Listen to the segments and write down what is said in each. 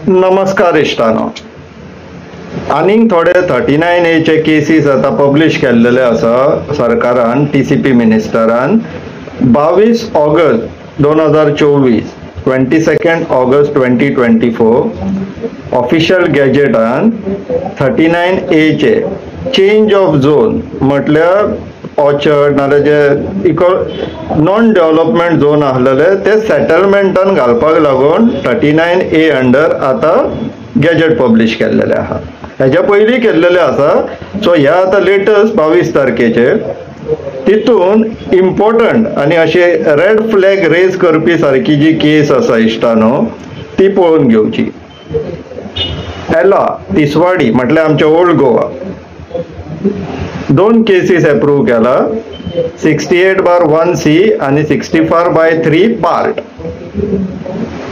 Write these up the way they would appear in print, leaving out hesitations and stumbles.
नमस्कार इश्टानो. आनीक थोडे 39A चे केसीस आता पब्लिश केल्लेले आसा सरकारान, TCP मिनिस्टरान 22 ऑगस्ट 2024, 22 ऑगस्ट 2024 ऑफिशियल गॅजेटान 39A चे चेंज ऑफ झोन म्हटल्यार ऑर्चर्ड नाल्यार जे नॉन डेव्हलपमेंट झोन आसलेले ते सेटलमेंटान घालपाक लागून 39A अंडर आता गॅजेट पब्लिश केल्लेले आहा. हेच्या पयलीं केल्लेले आसा. सो ह्या आता लेटेस्ट 22 तारखेचेर तितून इम्पॉर्टंट आनी अशी रेड फ्लॅग रेज करपी सारकी जी केस आसा इश्टानो ती पळोवन घेवची. एला तिसवाडी म्हटल्यार आमच्या ओल्ड गोवा 2 केसीस अप्रूव्ह केला. 68/1C आणि 64/3 पार्ट.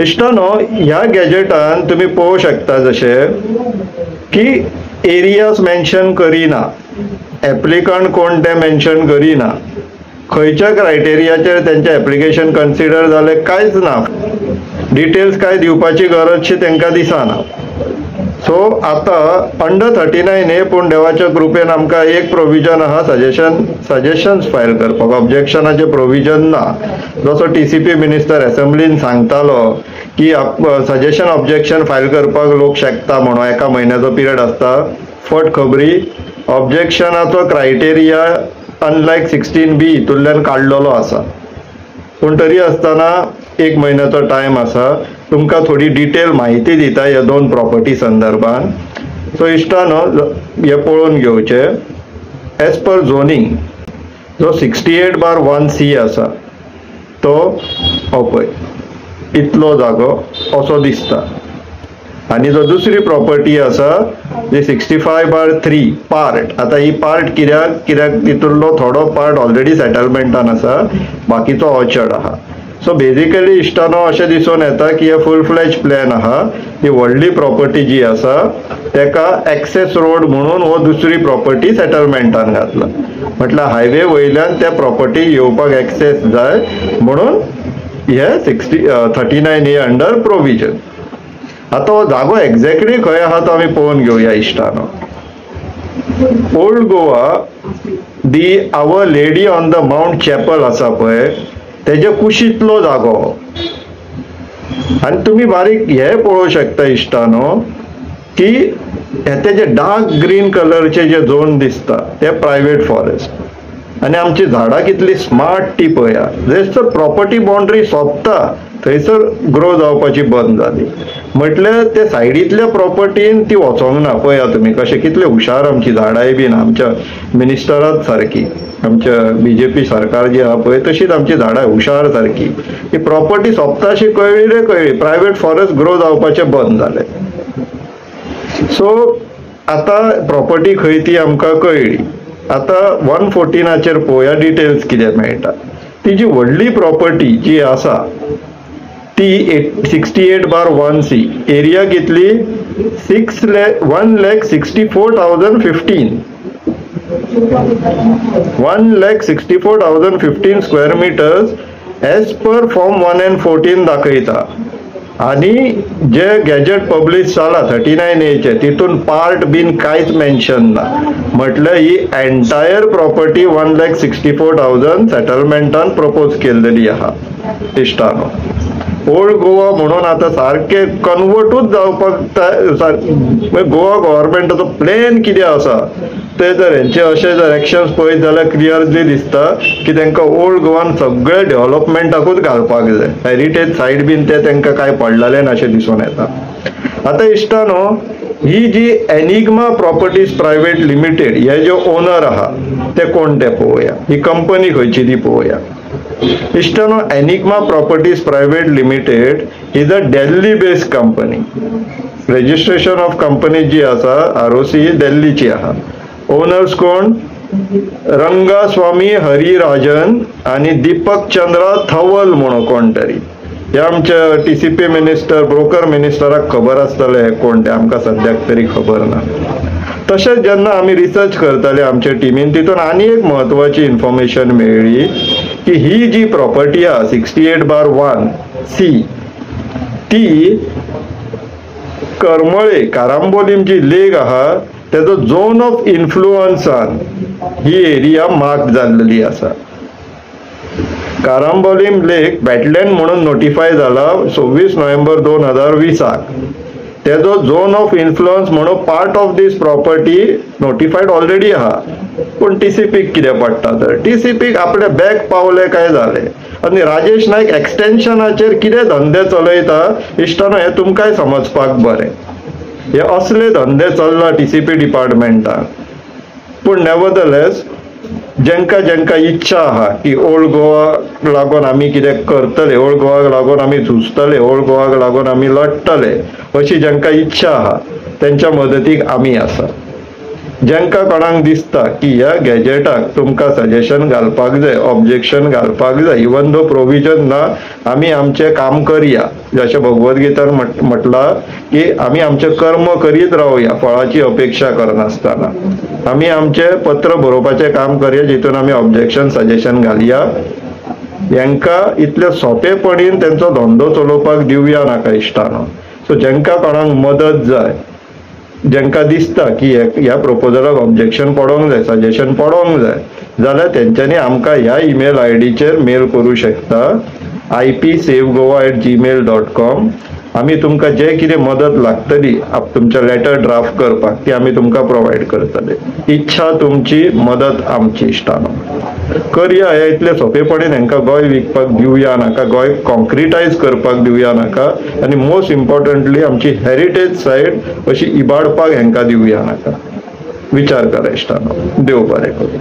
इश्टानो ह्या गॅजेटान तुम्ही पळोवंक शकता जशे की एरियाज मेन्शन करिना, एप्लिकंट कोण ते मेन्शन करिना, खंयच्या क्रायटेरियाचेर तेंचे एप्लिकेशन कन्सिडर जाले कांयच ना, डिटेल्स काय दिवपाची गरजशी तेंकां दिसना. सो आता अंडर 39A पूण देवाच्या कृपेन आमकां एक प्रोविजन आहा सजेशन्स फायल करपाक. ऑब्जेक्शनाचे प्रोविजन ना. जसो TCP मिनिस्टर असेंब्लीन सांगतालो की सजेशन ऑब्जेक्शन फायल करपाक लोक शकता म्हणून 1 म्हयन्याचो पिरियड आसता. फट खबरी ऑब्जेक्शनाचो क्रायटेरिया अनलायक 16B हितूंतल्यान काडलेलो आसा. पूण तरी आसतना 1 म्हयन्याचो टायम आसा. तुमकां थोडी डिटेल म्हायती दिता ह्या 2 प्रॉपर्टी संदर्भान. सो इश्टानो हे पळोवन घेवचे. एज पर झोनींग जो 68/1C आसा तो हो पळय इतलो जागो असो दिसता. आनी जो दुसरी प्रॉपर्टी आसा जी 65/3 पार्ट. आता ही पार्ट कित्याक तितूंतलो थोडो पार्ट ऑलरेडी सेटलमेंटान आसा, बाकीचो ऑर्चर्ड आहा. सो बेजिकली इश्टानो अशें दिसून येता की हे फुल फ्लॅज प्लॅन आहा. ही व्हडली प्रॉपर्टी जी आसा तेका एक्सेस रोड म्हणून हो दुसरी प्रॉपर्टी सेटलमेंटान घातला. म्हटल्यार हायवे वयल्यान त्या प्रॉपर्टी येवपाक एक्सेस जाय म्हणून हे 39A अंडर प्रोविजन. आता हो जागो एक्झॅक्टली खंय आहा तो आमी पळोवन घेवया इश्टानो. Old Goa the our lady on the mount chapel आसा पळय तेजे कुशींतलो जागो. आनी तुम्ही बारीक हे पळोवंक शकता इश्टानो की तेजे डार्क ग्रीन कलरचे जे झोन दिसता ते प्रायव्हेट फॉरेस्ट. आनी आमची झाडां कितली स्मार्ट ती पळया. जसं प्रॉपर्टी बाउंड्री सोंपता थंयसर ग्रो जावपाची बंद जाली. म्हटल्यार ते सायडीतल्या प्रॉपर्टीन ती वचोंक ना. पळया तुमी कशें कितले हुशार आमची झाडांय बीन आमच्या मिनिस्टरात सारकी, आमच्या BJP सरकार जी आहा पळय तशीच आमची झाडां हुशार सारकी. ही प्रॉपर्टी सोंपता अशी कळ्ळी रे कळ्ळी. प्रायव्हेट फॉरेस्ट ग्रो जावपाचे बंद जाले. सो आता प्रॉपर्टी खंय ती आमकां कळ्ळी. आता 114चेर पळोवया डिटेल्स कितें मेळटा. ती जी व्हडली प्रॉपर्टी जी आसा ती 68/1C. एरिया कितली 1,64,015 1,64,015 square metres as per form 1 and 14 दाखयता. आणि जे गॅजेट पब्लिश जाला 39A चे तितून पार्ट बीन कांयच मेन्शन ना. म्हटल्यार ही एंटायर प्रॉपर्टी 1,64,000 सेटलमेंटान प्रपोज केल्लेली आहा इश्टानो. ओल्ड गोवा म्हणून आता सारखे कन्वर्टूच जावपाक गोवा गव्हर्मेंटाचो प्लॅन कितें आसा ते जर हेंचे अशें जर एक्शन्स पळयत जाल्यार क्लियरली दिसता की तांकां ओल्ड गोवान सगळे डेव्हलपमेंटाकूच घालपाक जाय. हेरिटेज सायड बीन ते तांकां कांय पडलेलें ना अशें दिसून येता. आता इश्टानो ही जी एनिग्मा प्रॉपर्टीज प्रायव्हेट लिमिटेड हे जे ओनर आहा ते कोण ते पळोवया. ही कंपनी खंयची ती पळोवया. इश्टानो Enigma properties private limited is a Delhi based company. Registration of company जी आसा ROC दिल्लीची आहा. ओनर्स कोण रंगास्वामी हरिराजन आणि दीपक चंद्रा थवल म्हणून कोण तरी. हे आमच्या TCP मिनिस्टर ब्रोकर मिनिस्टराक खबर आसतले हे कोण ते आमकां सद्याक तरी खबर ना. तशेंच जेन्ना आमी रिसर्च करताले आमच्या टिमीन तितून आनी एक महत्वाची इन्फॉर्मेशन मेळ्ळी की ही जी प्रॉपर्टी आहा 68/1C ती करमळे कारांबोलीम जी लेक आहा तेजो झोन ऑफ इन्फ्लुअन्सान ही एरिया मार्क जाल्लेली आसा. कारांबोलीम लेक वेटलँड म्हणून नोटिफाय जाला 26 नोव्हेंबर 2020. तेजो झोन ऑफ इन्फ्लुअन्स म्हणून part of this property notified already आहा. पण टीसीपीक कितें पडटा तर टीसीपीक आपले बॅक पावले काय जाले. आणि राजेश नाईक एक्सटेन्शनाचेर कितें धंदे चलयता इश्टानो हे तुमकांय समजपाक बरें. हे असले धंदे चल्ला टीसीपी डिपार्टमेंटान. पूण नेवरदलेस जेंका जेंका इच्छा आहा की ओल्ड गोवाक लागून आमी कितें करतले, ओल्ड गोवाक लागून आमी झुजतले, ओल्ड गोवाक लागून आमी लडटले, अशी जेंका इच्छा आहा तेंच्या मदतीक आमी आसा. जेंका कोणाक दिसता की ह्या गॅजेटाक तुमकां सजेशन घालपाक जाय, ऑब्जेक्शन घालपाक जाय, इवन दो प्रोविजन ना, आमी आमचें काम करया. जशें भगवद्गीतान म्हटला की आमी आमचें कर्म करीत रावया फळाची अपेक्षा करनासतना. आमी आमचें पत्र बरोवपाचें काम करया जितून आमी ऑब्जेक्शन सजेशन घालया. हेंका इतले सोंपेपणीन तेंचो धंदो चलोवपाक दिवया नाका इश्टानो. सो जेंका कोणाक मदत जाय, जेंका दिसता की ह्या प्रपोजलाक ऑब्जेक्शन पडोंक जाय, सजेशन पडोंक जाय, जाल्यार तेंच्यांनी आमकां ह्या ईमेल आयडीचेर मेल करूं शकता ipsavegoa@gmail.com. आमी तुमकां जे कितें मदत लागतली तुमच्या लेटर ड्राफ्ट करपाक ती आमी तुमकां प्रोवायड करतले. इच्छा तुमची, मदत आमची इश्टानो. करया हे इतले सोंपेपणीन हांकां गोंय विकपाक दिवया नाका, गोंय कॉन्क्रिटायज करपाक दिवया नाका, आनी मोस्ट इम्पॉर्टंटली आमची हेरिटेज सायड अशी इबाडपाक हांकां दिवया नाका. विचार करा इश्टानो. देव बरें करूं.